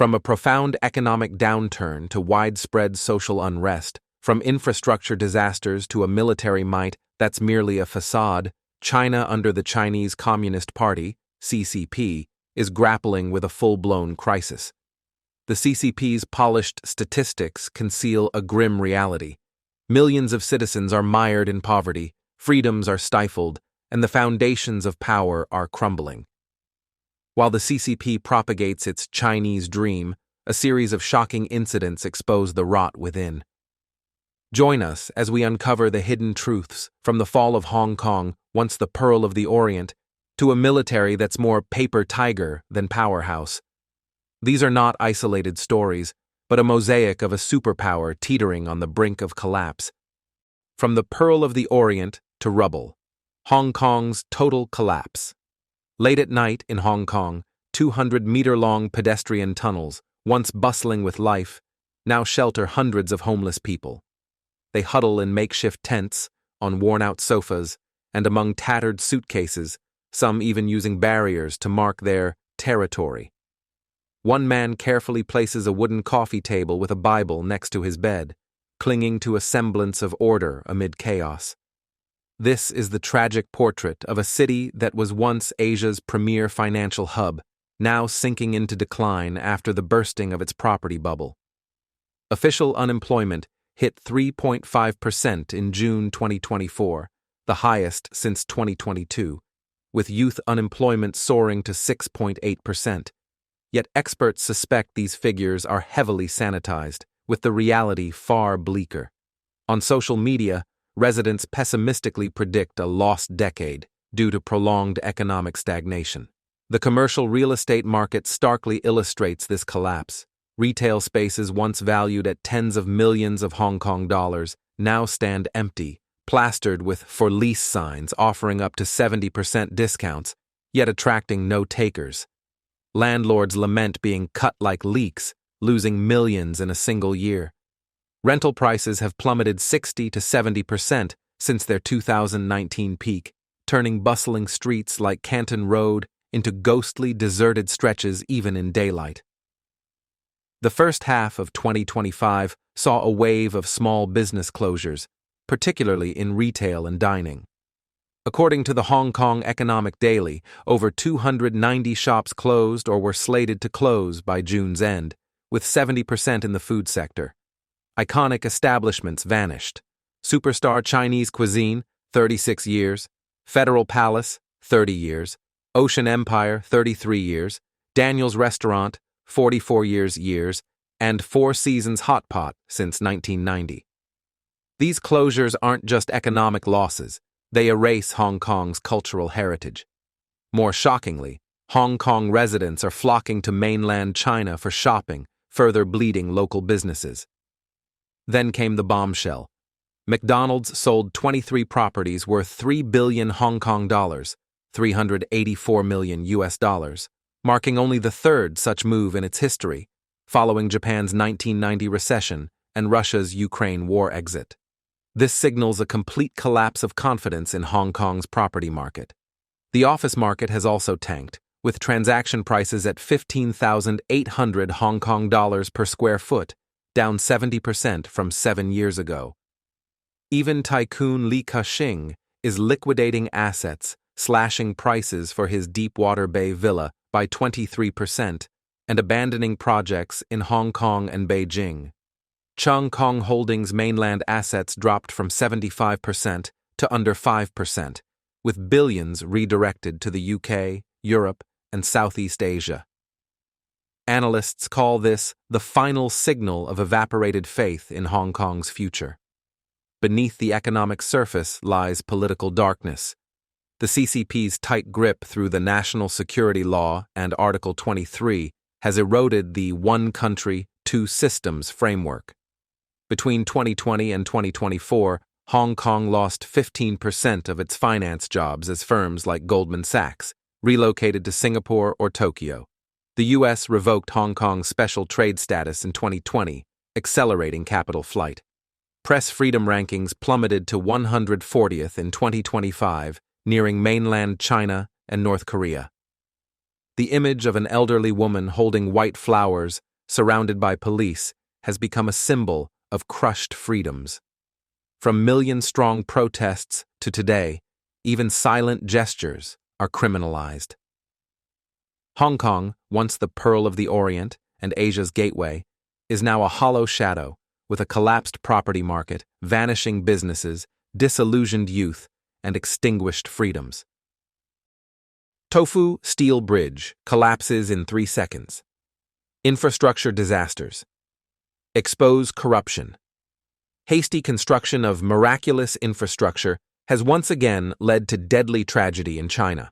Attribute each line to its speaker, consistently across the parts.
Speaker 1: From a profound economic downturn to widespread social unrest, from infrastructure disasters to a military might that's merely a facade, China under the Chinese Communist Party, CCP, is grappling with a full-blown crisis. The CCP's polished statistics conceal a grim reality. Millions of citizens are mired in poverty, freedoms are stifled, and the foundations of power are crumbling. While the CCP propagates its Chinese dream, a series of shocking incidents expose the rot within. Join us as we uncover the hidden truths from the fall of Hong Kong, once the Pearl of the Orient, to a military that's more paper tiger than powerhouse. These are not isolated stories, but a mosaic of a superpower teetering on the brink of collapse. From the Pearl of the Orient to rubble, Hong Kong's total collapse. Late at night in Hong Kong, 200-meter-long pedestrian tunnels, once bustling with life, now shelter hundreds of homeless people. They huddle in makeshift tents, on worn-out sofas, and among tattered suitcases, some even using barriers to mark their territory. One man carefully places a wooden coffee table with a Bible next to his bed, clinging to a semblance of order amid chaos. This is the tragic portrait of a city that was once Asia's premier financial hub, now sinking into decline after the bursting of its property bubble. Official unemployment hit 3.5% in June 2024, the highest since 2022, with youth unemployment soaring to 6.8%. Yet experts suspect these figures are heavily sanitized, with the reality far bleaker. On social media, residents pessimistically predict a lost decade due to prolonged economic stagnation. The commercial real estate market starkly illustrates this collapse. Retail spaces once valued at tens of millions of Hong Kong dollars now stand empty, plastered with for lease signs offering up to 70% discounts, yet attracting no takers. Landlords lament being cut like leeks, losing millions in a single year. Rental prices have plummeted 60 to 70% since their 2019 peak, turning bustling streets like Canton Road into ghostly, deserted stretches even in daylight. The first half of 2025 saw a wave of small business closures, particularly in retail and dining. According to the Hong Kong Economic Daily, over 290 shops closed or were slated to close by June's end, with 70% in the food sector. Iconic establishments vanished. Superstar Chinese Cuisine, 36 years. Federal Palace, 30 years. Ocean Empire, 33 years. Daniel's Restaurant, 44 years, and Four Seasons Hot Pot since 1990. These closures aren't just economic losses, they erase Hong Kong's cultural heritage. More shockingly, Hong Kong residents are flocking to mainland China for shopping, further bleeding local businesses. Then came the bombshell. McDonald's sold 23 properties worth 3 billion Hong Kong dollars, 384 million US dollars, marking only the third such move in its history, following Japan's 1990 recession and Russia's Ukraine war exit. This signals a complete collapse of confidence in Hong Kong's property market. The office market has also tanked, with transaction prices at 15,800 Hong Kong dollars per square foot, down 70% from 7 years ago. Even tycoon Li Ka-shing is liquidating assets, slashing prices for his Deepwater Bay villa by 23% and abandoning projects in Hong Kong and Beijing. Cheung Kong Holdings' mainland assets dropped from 75% to under 5%, with billions redirected to the UK, Europe, and Southeast Asia. Analysts call this the final signal of evaporated faith in Hong Kong's future. beneath the economic surface lies political darkness. The CCP's tight grip through the National Security Law and Article 23 has eroded the one country, two systems framework. Between 2020 and 2024, Hong Kong lost 15% of its finance jobs as firms like Goldman Sachs relocated to Singapore or Tokyo. The U.S. revoked Hong Kong's special trade status in 2020, accelerating capital flight. Press freedom rankings plummeted to 140th in 2025, nearing mainland China and North Korea. The image of an elderly woman holding white flowers, surrounded by police, has become a symbol of crushed freedoms. From million-strong protests to today, even silent gestures are criminalized. Hong Kong, once the Pearl of the Orient and Asia's gateway, is now a hollow shadow, with a collapsed property market, vanishing businesses, disillusioned youth, and extinguished freedoms. Tofu Steel Bridge collapses in 3 seconds. Infrastructure disasters. Expose corruption. Hasty construction of miraculous infrastructure has once again led to deadly tragedy in China.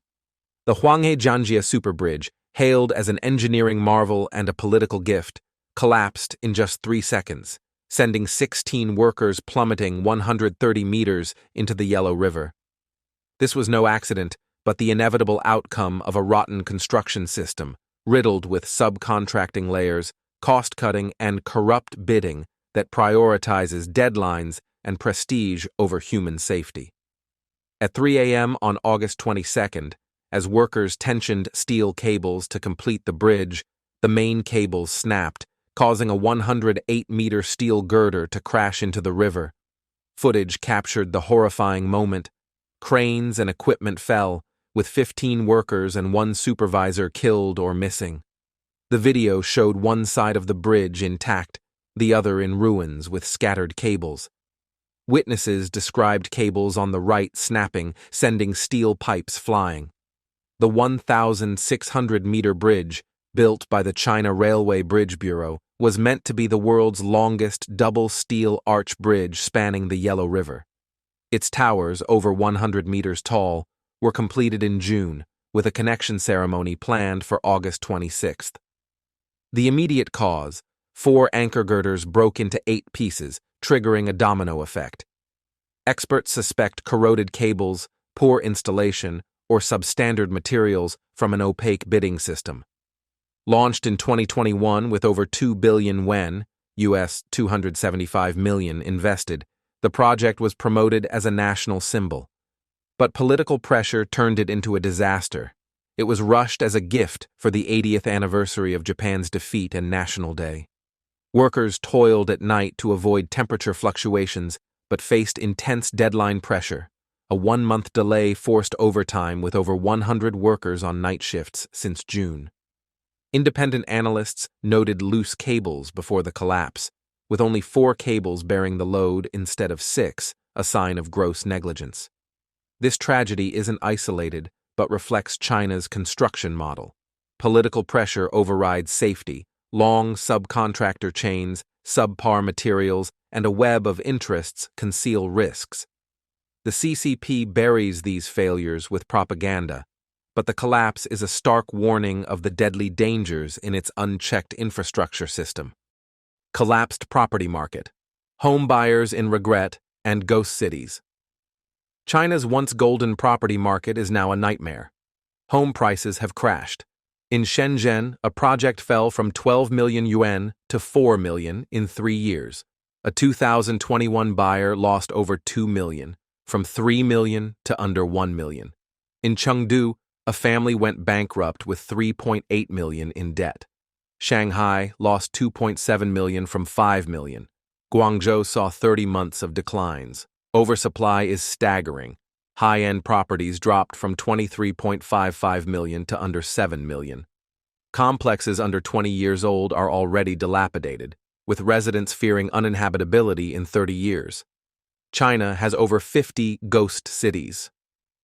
Speaker 1: The Huanghe-Jianjie Superbridge, hailed as an engineering marvel and a political gift, collapsed in just 3 seconds, sending 16 workers plummeting 130 meters into the Yellow River. This was no accident, but the inevitable outcome of a rotten construction system, riddled with subcontracting layers, cost-cutting, and corrupt bidding that prioritizes deadlines and prestige over human safety. At 3 a.m. on August 22nd, as workers tensioned steel cables to complete the bridge, the main cables snapped, causing a 108-meter steel girder to crash into the river. Footage captured the horrifying moment. Cranes and equipment fell, with 15 workers and 1 supervisor killed or missing. The video showed one side of the bridge intact, the other in ruins with scattered cables. Witnesses described cables on the right snapping, sending steel pipes flying. The 1,600-meter bridge, built by the China Railway Bridge Bureau, was meant to be the world's longest double steel arch bridge spanning the Yellow River. Its towers, over 100 meters tall, were completed in June, with a connection ceremony planned for August 26th. The immediate cause: 4 anchor girders broke into 8 pieces, triggering a domino effect. Experts suspect corroded cables, poor installation, or substandard materials from an opaque bidding system. Launched in 2021 with over 2 billion yuan, US $275 million invested, the project was promoted as a national symbol. But political pressure turned it into a disaster. It was rushed as a gift for the 80th anniversary of Japan's defeat and National Day. Workers toiled at night to avoid temperature fluctuations, but faced intense deadline pressure. A 1-month delay forced overtime with over 100 workers on night shifts since June. Independent analysts noted loose cables before the collapse, with only 4 cables bearing the load instead of 6, a sign of gross negligence. This tragedy isn't isolated, but reflects China's construction model. Political pressure overrides safety, long subcontractor chains, subpar materials, and a web of interests conceal risks. The CCP buries these failures with propaganda, but the collapse is a stark warning of the deadly dangers in its unchecked infrastructure system. Collapsed property market, home buyers in regret, and ghost cities. China's once golden property market is now a nightmare. Home prices have crashed. In Shenzhen, a project fell from 12 million yuan to 4 million in 3 years. A 2021 buyer lost over 2 million, from 3 million to under 1 million. In Chengdu, a family went bankrupt with 3.8 million in debt. Shanghai lost 2.7 million from 5 million. Guangzhou saw 30 months of declines. Oversupply is staggering. High-end properties dropped from 23.55 million to under 7 million. Complexes under 20 years old are already dilapidated, with residents fearing uninhabitability in 30 years. China has over 50 ghost cities.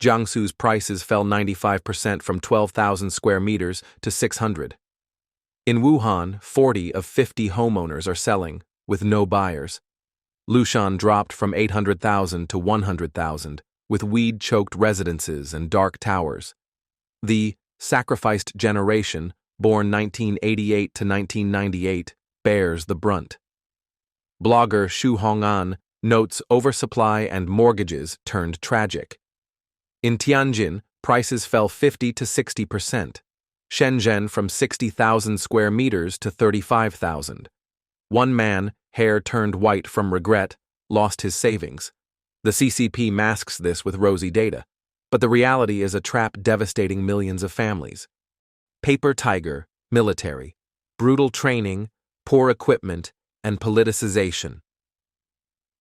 Speaker 1: Jiangsu's prices fell 95% from 12,000 square meters to 600. In Wuhan, 40 of 50 homeowners are selling, with no buyers. Lushan dropped from 800,000 to 100,000, with weed-choked residences and dark towers. The sacrificed generation, born 1988 to 1998, bears the brunt. Blogger Xu Hong'an notes oversupply and mortgages turned tragic. In Tianjin, prices fell 50 to 60%. Shenzhen from 60,000 square meters to 35,000. One man, hair turned white from regret, lost his savings. The CCP masks this with rosy data, but the reality is a trap devastating millions of families. Paper tiger, military, brutal training, poor equipment, and politicization.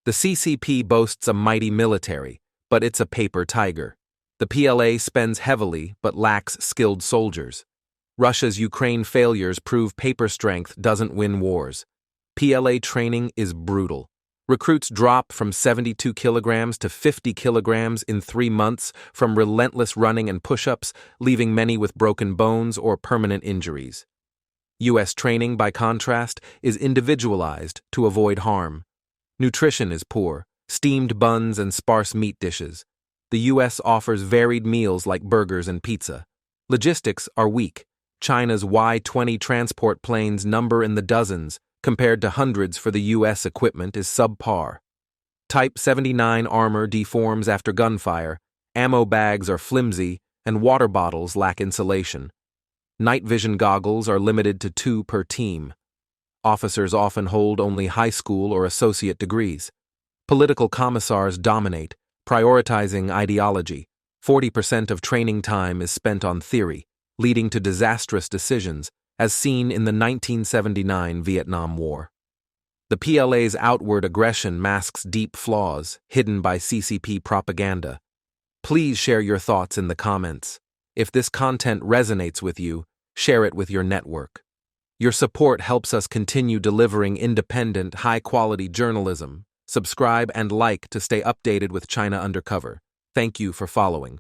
Speaker 1: The CCP boasts a mighty military, but it's a paper tiger. The PLA spends heavily but lacks skilled soldiers. Russia's Ukraine failures prove paper strength doesn't win wars. PLA training is brutal. Recruits drop from 72 kilograms to 50 kilograms in 3 months from relentless running and push-ups, leaving many with broken bones or permanent injuries. U.S. training, by contrast, is individualized to avoid harm. Nutrition is poor, steamed buns and sparse meat dishes. The U.S. offers varied meals like burgers and pizza. Logistics are weak. China's Y-20 transport planes number in the dozens, compared to hundreds for the U.S. equipment is subpar. Type 79 armor deforms after gunfire, ammo bags are flimsy, and water bottles lack insulation. Night vision goggles are limited to 2 per team. Officers often hold only high school or associate degrees. Political commissars dominate, prioritizing ideology. 40% of training time is spent on theory, leading to disastrous decisions, as seen in the 1979 Vietnam War. The PLA's outward aggression masks deep flaws hidden by CCP propaganda. Please share your thoughts in the comments. If this content resonates with you, share it with your network. Your support helps us continue delivering independent, high-quality journalism. Subscribe and like to stay updated with China Undercover. Thank you for following.